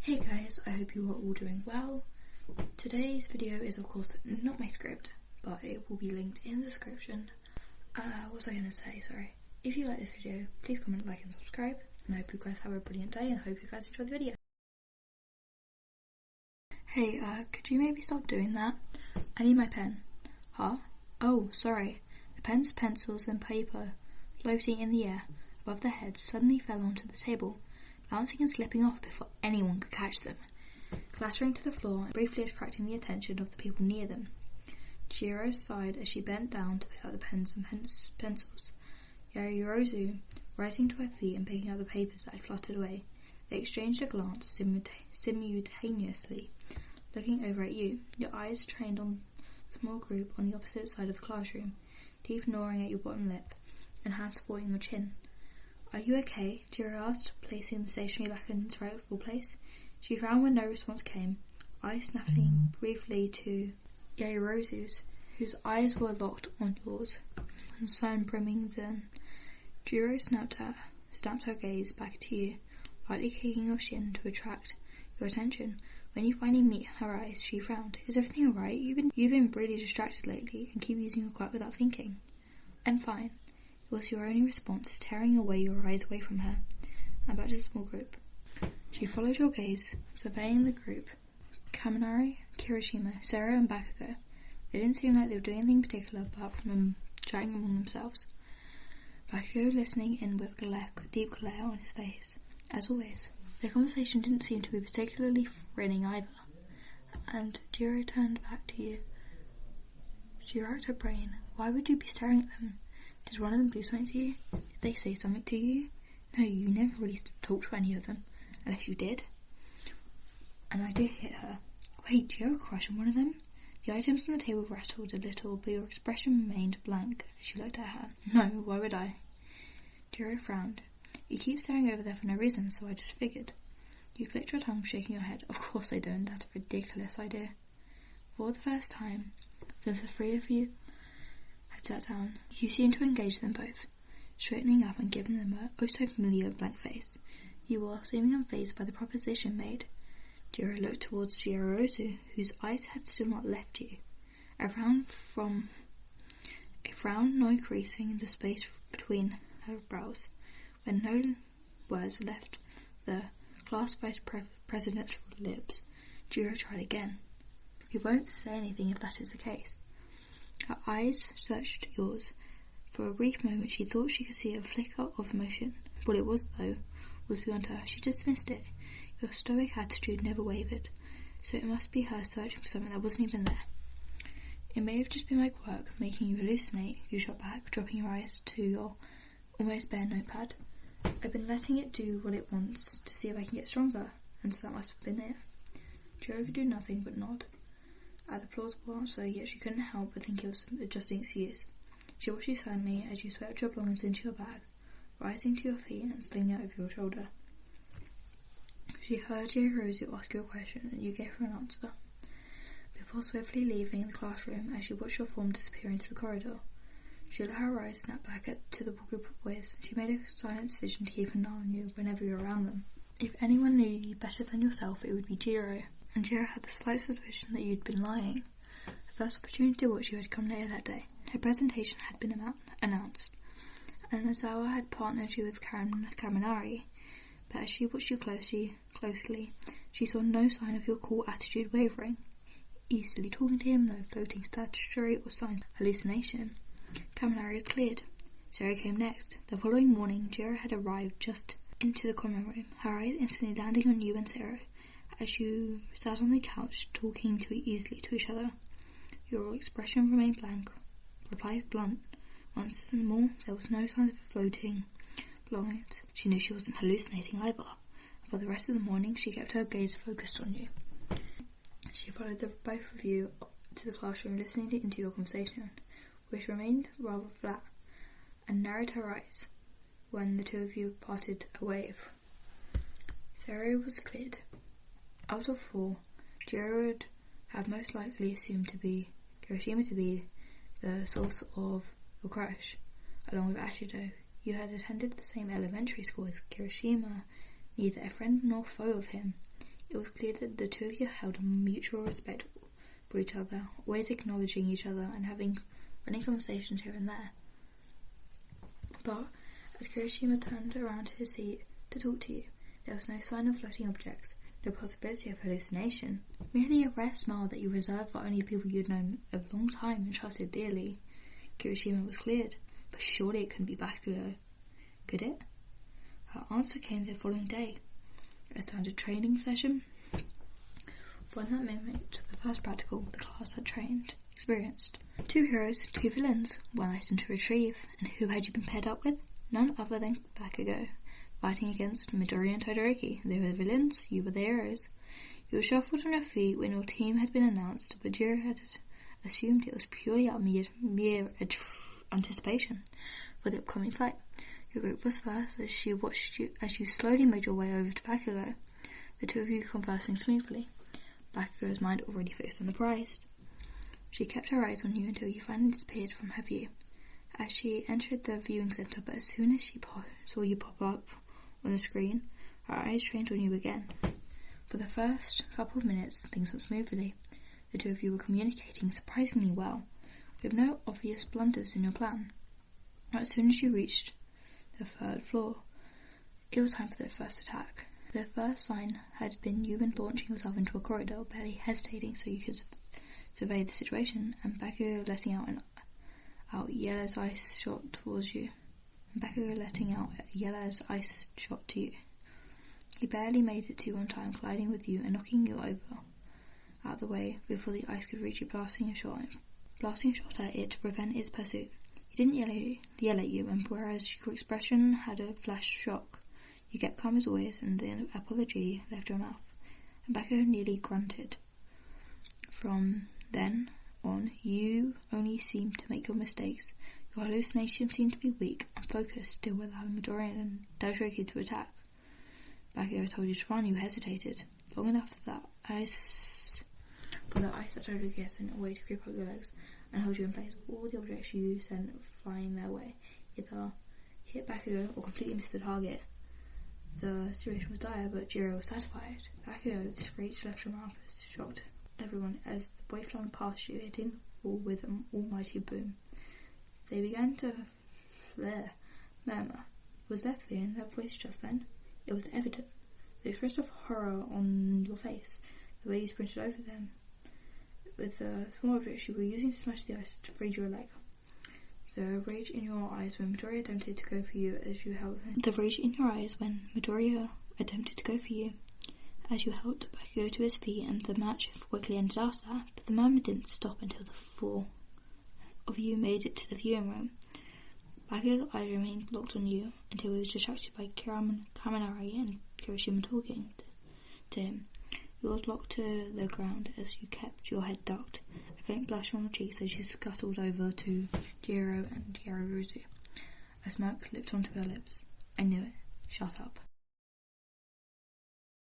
Hey guys, I hope you are all doing well. Today's video is of course not my script, but it will be linked in the description. What was I going to say, sorry. If you like this video, please comment, like and subscribe, and I hope you guys have a brilliant day and I hope you guys enjoy the video. Hey, could you maybe stop doing that? I need my pen. Huh? Oh, sorry. The pens, pencils and paper floating in the air above their heads suddenly fell onto the table, bouncing and slipping off before anyone could catch them, clattering to the floor and briefly attracting the attention of the people near them. Chihiro sighed as she bent down to pick up the pens and pencils. Yaoyorozu, rising to her feet and picking up the papers that had fluttered away, they exchanged a glance simultaneously, looking over at you, your eyes trained on the small group on the opposite side of the classroom, teeth gnawing at your bottom lip and hands supporting your chin. Are you okay? Chihiro asked, placing the stationery back in its rightful place. She frowned when no response came, eyes snapping briefly to Yaoyorozu's, whose eyes were locked on yours, concern brimming then. Chihiro snapped her gaze back to you, lightly kicking your shin to attract your attention. When you finally meet her eyes, she frowned. Is everything alright? You've been really distracted lately and keep using your quiet without thinking. I'm fine. It was your only response, tearing your eyes away from her, and back to the small group. She followed your gaze, surveying the group. Kaminari, Kirishima, Sero and Bakugou. They didn't seem like they were doing anything particular apart from chatting among themselves. Bakugou listening in with deep glare on his face. As always, their conversation didn't seem to be particularly thrilling either, and Chihiro turned back to you. She racked her brain. Why would you be staring at them? Did one of them do something to you? Did they say something to you? No, you never really talked to any of them, unless you did. And I did hit her. Wait, do you have a crush on one of them? The items on the table rattled a little, but your expression remained blank as you looked at her. No, why would I? Chihiro frowned. You keep staring over there for no reason, so I just figured. You clicked your tongue, shaking your head. Of course I don't, that's a ridiculous idea. For the first time, since the three of you had sat down, you seemed to engage them both, straightening up and giving them a oh-so-familiar blank face. You were seeming unfazed by the proposition made. Chihiro looked towards Yaoyorozu, whose eyes had still not left you. A frown now increasing the space between her brows. When no words left the class vice president's lips, Chihiro tried again. You won't say anything if that is the case. Her eyes searched yours. For a brief moment she thought she could see a flicker of emotion. What it was, though, was beyond her. She dismissed it. Your stoic attitude never wavered, so it must be her searching for something that wasn't even there. It may have just been my quirk, making you hallucinate, you shot back, dropping your eyes to your almost bare notepad. I've been letting it do what it wants to see if I can get stronger, and so that must have been it. Chihiro could do nothing but nod at the plausible answer, yet she couldn't help but think it was just an excuse. She watched you silently as you swept your belongings into your bag, rising to your feet and slinging it over your shoulder. She heard Yaoyorozu ask you a question, and you gave her an answer, before swiftly leaving the classroom as she watched your form disappear into the corridor. She let her eyes snap back to the group of boys. She made a silent decision to keep an eye on you whenever you were around them. If anyone knew you better than yourself, it would be Chihiro, and Chihiro had the slight suspicion that you'd been lying. The first opportunity to watch you had come later that day. Her presentation had been announced, and Nozawa had partnered you with Kaminari, but as she watched you closely, she saw no sign of your cool attitude wavering. Easily talking to him, no floating statutory or signs of hallucination. Kaminari was cleared. Sero came next. The following morning, Chihiro had arrived just into the common room, her eyes instantly landing on you and Sero, as you sat on the couch talking easily to each other. Your expression remained blank, replies blunt. Once more, there was no sign of floating lines. She knew she wasn't hallucinating either. For the rest of the morning, she kept her gaze focused on you. She followed the both of you to the classroom, listening into your conversation, which remained rather flat, and narrowed her eyes when the two of you parted a wave. Sero was cleared. Out of 4, Chihiro would have most likely assumed Kirishima to be the source of your crush, along with Ashido. You had attended the same elementary school as Kirishima, neither a friend nor foe of him, It was clear that the two of you held a mutual respect for each other, always acknowledging each other and having funny conversations here and there. But as Kirishima turned around to his seat to talk to you, there was no sign of floating objects, no possibility of hallucination, merely a rare smile that you reserved for only people you'd known a long time and trusted dearly. Kirishima was cleared, but surely it couldn't be Bakugou. Could it? Her answer came the following day. A standard training session. One that mimicked the first practical the class had experienced. 2 heroes, 2 villains, 1 item to retrieve, and who had you been paired up with? None other than Bakugou, fighting against Midori and Todoroki. They were the villains, you were the heroes. You were shuffled on your feet when your team had been announced, but Jiro had assumed it was purely out of mere anticipation for the upcoming fight. Your group was first as she watched you as you slowly made your way over to Bakugou, the two of you conversing smoothly. Bakugou's mind already fixed on the prize. She kept her eyes on you until you finally disappeared from her view. As she entered the viewing centre, but as soon as she saw you pop up on the screen, her eyes trained on you again. For the first couple of minutes, things went smoothly. The two of you were communicating surprisingly well, with no obvious blunders in your plan. As soon as you reached the 3rd floor, it was time for the first attack. The first sign had been you launching yourself into a corridor, barely hesitating so you could survey the situation, and Bakugou letting out Yella's ice shot towards you. To you. He barely made it to you on time, colliding with you and knocking you over out of the way before the ice could reach you, blasting a shot at it to prevent its pursuit. He didn't yell at you, and whereas your expression had a flash shock, you kept calm as always, and the apology left your mouth, and Bakugou nearly grunted. From then on, you only seemed to make your mistakes. Your hallucinations seemed to be weak and focused, still allowing Midori and Todoroki to attack. Bakugou told you to run, you hesitated, long enough for the ice that Todoroki sent away to creep up your legs and hold you in place. All the objects you sent flying their way either hit Bakugou or completely missed the target. The situation was dire, but Jiro was satisfied. Bakugou, the screech left your mouth, shocked everyone as the boy flung past you, hitting the wall with an almighty boom. They began to murmur. Was there fear in their voice just then? It was evident. The expression of horror on your face, the way you sprinted over them, with the small objects you were using to smash the ice to freeze your leg. The rage in your eyes when Midori attempted to go for you as you helped Bakugou to his feet, and the match quickly ended after that. But the moment didn't stop until the 4 of you made it to the viewing room. Bakugou's eyes remained locked on you until he was distracted by Kaminari and Kirishima talking to him. Yours locked to the ground as you kept your head ducked, a faint blush on your cheeks as you scuttled over to Jiro and Yaruzu. A smirk slipped onto her lips. I knew it. Shut up.